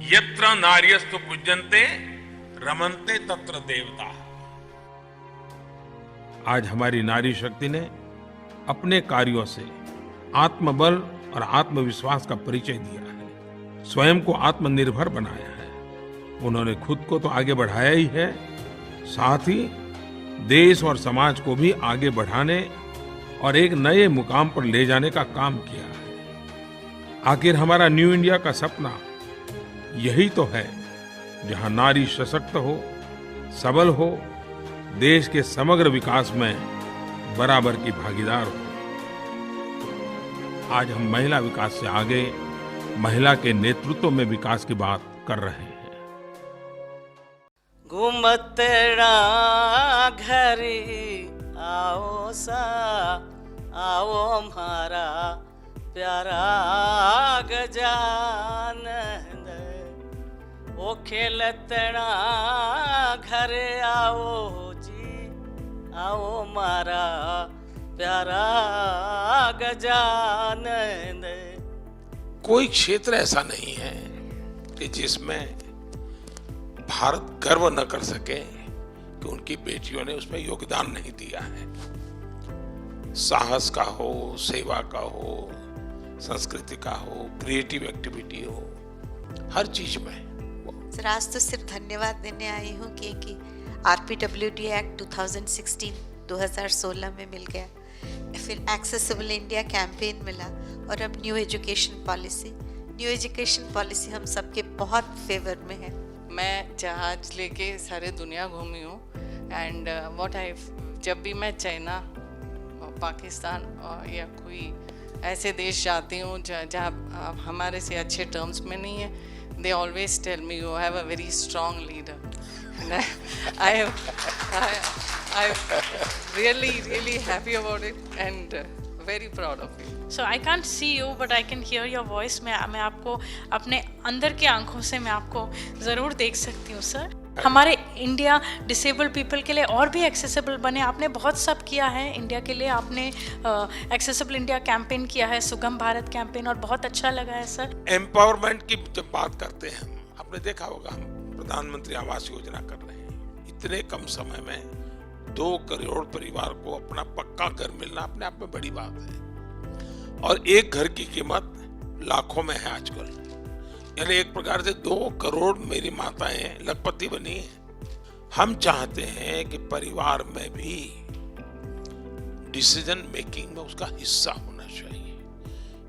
यत्र नार्यस्तु पूज्यन्ते रमन्ते तत्र देवता। आज हमारी नारी शक्ति ने अपने कार्यों से आत्मबल और आत्मविश्वास का परिचय दिया है, स्वयं को आत्मनिर्भर बनाया है। उन्होंने खुद को तो आगे बढ़ाया ही है, साथ ही देश और समाज को भी आगे बढ़ाने और एक नए मुकाम पर ले जाने का काम किया है। आखिर हमारा न्यू इंडिया का सपना यही तो है, जहां नारी सशक्त हो, सबल हो, देश के समग्र विकास में बराबर की भागीदार हो। आज हम महिला विकास से आगे महिला के नेतृत्व में विकास की बात कर रहे हैं। घुमतड़ा घरी आओ सा, आओ हमारा प्यारा गजानन। ओ खेलतड़ा घर आओ जी, आओ मारा प्यारा गजानन। कोई क्षेत्र ऐसा नहीं है कि जिसमें भारत गर्व न कर सके कि उनकी बेटियों ने उसमें योगदान नहीं दिया है। साहस का हो, सेवा का हो, संस्कृति का हो, क्रिएटिव एक्टिविटी हो, हर चीज में। सर, आज तो सिर्फ धन्यवाद देने आई हूँ क्योंकि RPWD एक्ट 2016 में मिल गया, फिर एक्सेसिबल इंडिया कैंपेन मिला और अब न्यू एजुकेशन पॉलिसी हम सबके बहुत फेवर में है। मैं जहाज लेके सारे दुनिया घूमी हूँ एंड जब भी मैं चाइना, पाकिस्तान या कोई ऐसे देश जाती हूँ जहाँ हमारे से अच्छे टर्म्स में नहीं है, they always tell me you have a very strong leader, and I'm really happy about it and very proud of you. So I can't see you but I can hear your voice. मैं आपको अपने अंदर की आंखों से मैं आपको ज़रूर देख सकती हूँ सर। हमारे इंडिया डिसेबल्ड पीपल के लिए और भी एक्सेसिबल बने। आपने बहुत सब किया है इंडिया के लिए। आपने एक्सेसिबल इंडिया कैंपेन किया है, सुगम भारत कैंपेन, और बहुत अच्छा लगा है सर। एम्पावरमेंट की जब बात करते हैं, आपने देखा होगा हम प्रधानमंत्री आवास योजना कर रहे हैं। इतने कम समय में 2 करोड़ परिवार को अपना पक्का घर मिलना अपने आप में बड़ी बात है, और एक घर की कीमत लाखों में है आजकल। यानी एक प्रकार से 2 करोड़ मेरी माताएं लखपति बनी हैं। हम चाहते हैं कि परिवार में भी डिसीजन मेकिंग में उसका हिस्सा होना चाहिए।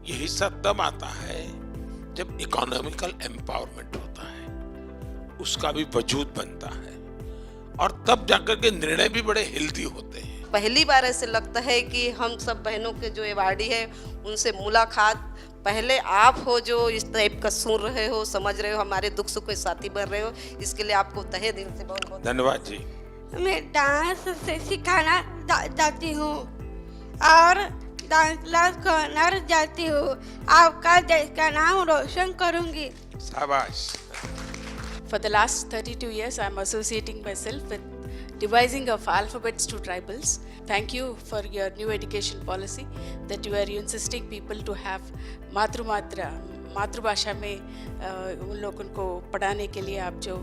ये हिस्सा तब आता है जब इकोनॉमिकल एम्पावरमेंट होता है, उसका भी वजूद बनता है, और तब जाकर के निर्णय भी बड़े हेल्दी होते हैं। पहली बार ऐसे लगता है कि हम सब बहनों के जो अवार्डी है उनसे मुलाकात, पहले आप हो जो इस टाइप का सुन रहे हो, समझ रहे हो, हमारे दुख सुख के साथी बन रहे हो, इसके लिए आपको तहे दिल से बहुत बहुत धन्यवाद जी। मैं डांस से सिखाना जाती हूँ और डांस क्लास करना जाती हूँ। आपका देश का नाम रोशन करूँगी। शाबाश। For the last 32 years, I am associating myself with devising of alphabets to tribals. Thank you for your new education policy that you are insisting people to have मातृभाषा में उन लोगों को पढ़ाने के लिए आप जो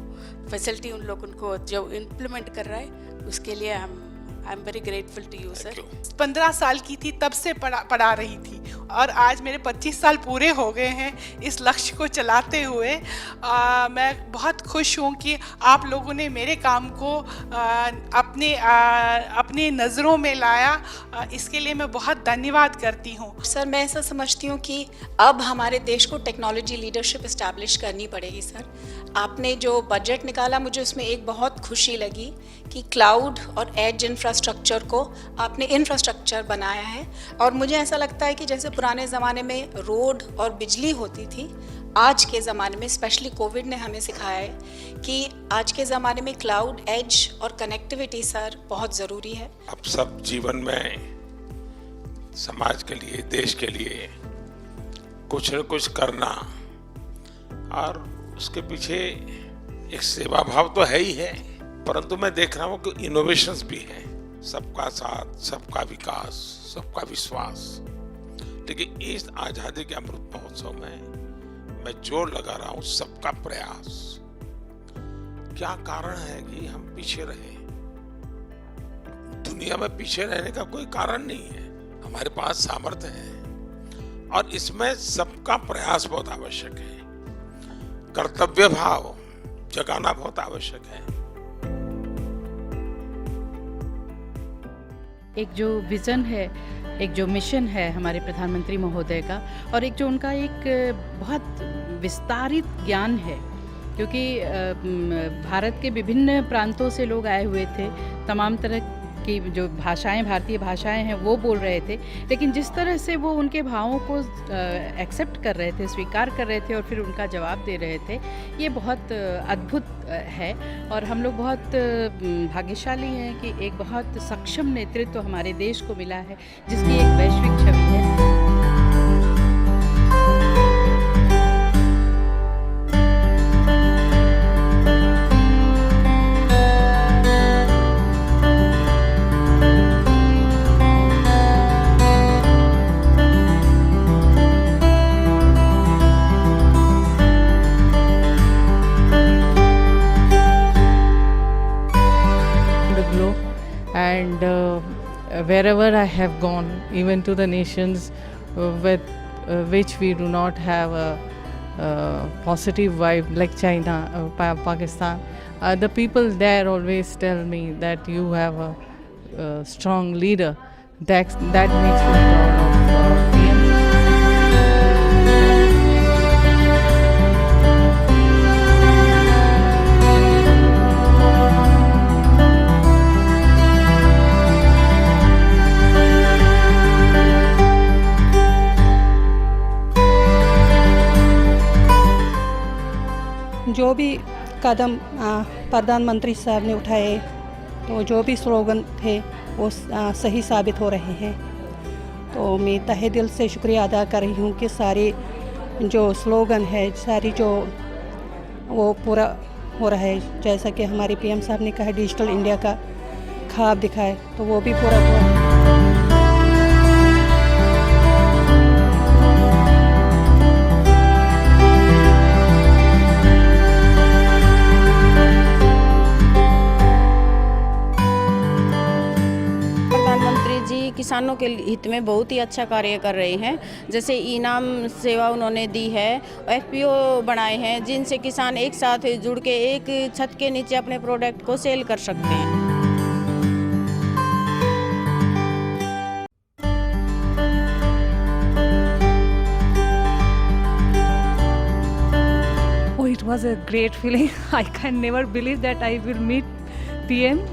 फैसिलिटी उन लोगों को जो इम्प्लीमेंट कर रहा है, उसके लिए I am very grateful to you sir. 15 साल की थी तब से पढ़ा रही थी, और आज मेरे 25 साल पूरे हो गए हैं इस लक्ष्य को चलाते हुए। मैं बहुत खुश हूँ कि आप लोगों ने मेरे काम को अपने नज़रों में लाया। इसके लिए मैं बहुत धन्यवाद करती हूँ। सर, मैं ऐसा समझती हूँ कि अब हमारे देश को टेक्नोलॉजी लीडरशिप इस्टेब्लिश करनी पड़ेगी सर। आपने जो बजट निकाला, मुझे उसमें एक बहुत खुशी लगी कि क्लाउड और एज इंफ्रास्ट्रक्चर को आपने इंफ्रास्ट्रक्चर बनाया है, और मुझे ऐसा लगता है कि जैसे पुराने ज़माने में रोड और बिजली होती थी, आज के ज़माने में स्पेशली कोविड ने हमें सिखाया है कि आज के ज़माने में क्लाउड, एज और कनेक्टिविटी सर बहुत ज़रूरी है। अब सब जीवन में समाज के लिए, देश के लिए कुछ न कुछ करना, और उसके पीछे एक सेवा भाव तो है ही है, परंतु मैं देख रहा हूँ कि इनोवेशंस भी हैं। सबका साथ, सबका विकास, सबका विश्वास। लेकिन इस आजादी के अमृत महोत्सव में मैं जोर लगा रहा हूं सबका प्रयास। क्या कारण है कि हम पीछे रहे? दुनिया में पीछे रहने का कोई कारण नहीं है। हमारे पास सामर्थ्य है और इसमें सबका प्रयास बहुत आवश्यक है। कर्तव्य भाव जगाना बहुत आवश्यक है। एक जो विज़न है, एक जो मिशन है हमारे प्रधानमंत्री महोदय का, और एक जो उनका एक बहुत विस्तारित ज्ञान है, क्योंकि भारत के विभिन्न प्रांतों से लोग आए हुए थे, तमाम तरह की जो भाषाएं, भारतीय भाषाएं हैं वो बोल रहे थे, लेकिन जिस तरह से वो उनके भावों को एक्सेप्ट कर रहे थे, स्वीकार कर रहे थे और फिर उनका जवाब दे रहे थे, ये बहुत अद्भुत है। और हम लोग बहुत भाग्यशाली हैं कि एक बहुत सक्षम नेतृत्व हमारे देश को मिला है, जिसकी एक वैश्विक छवि है। And wherever I have gone, even to the nations with which we do not have a positive vibe, like China, Pakistan, the people there always tell me that you have a strong leader. That makes me proud of PM. जो भी कदम प्रधानमंत्री साहब ने उठाए, तो जो भी slogan थे वो सही साबित हो रहे हैं। तो मैं तहे दिल से शुक्रिया अदा कर रही हूँ कि सारे जो स्लोगन है, सारी जो वो पूरा हो रहा है। जैसा कि हमारे पीएम साहब ने कहा, डिजिटल इंडिया का ख्वाब दिखाए, तो वो भी पूरा हुआ। किसानों के हित में बहुत ही अच्छा कार्य कर रहे हैं। जैसे इनाम सेवा उन्होंने दी है, एफपीओ बनाए हैं, जिनसे किसान एक साथ जुड़ के एक छत के नीचे अपने प्रोडक्ट को सेल कर सकते हैं। Oh, it was a great feeling. I can never believe that I will meet PM.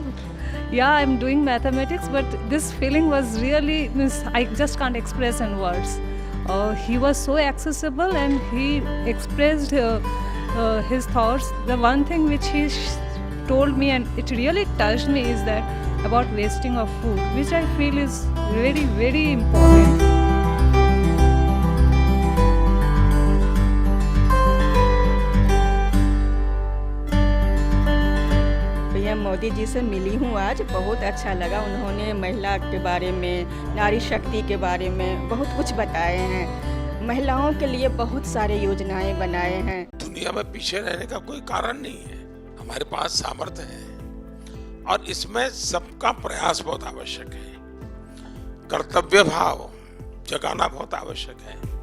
Yeah, I'm doing mathematics, but this feeling was really, I just can't express in words. He was so accessible and he expressed his thoughts. The one thing which he told me, and it really touched me, is that about wasting of food, which I feel is very, very important. Modi ji से मिली हूँ आज, बहुत अच्छा लगा। उन्होंने महिला के बारे में, नारी शक्ति के बारे में बहुत कुछ बताए हैं। महिलाओं के लिए बहुत सारे योजनाएं बनाए हैं। दुनिया में पीछे रहने का कोई कारण नहीं है। हमारे पास सामर्थ्य है और इसमें सबका प्रयास बहुत आवश्यक है। कर्तव्य भाव जगाना बहुत आवश्यक है।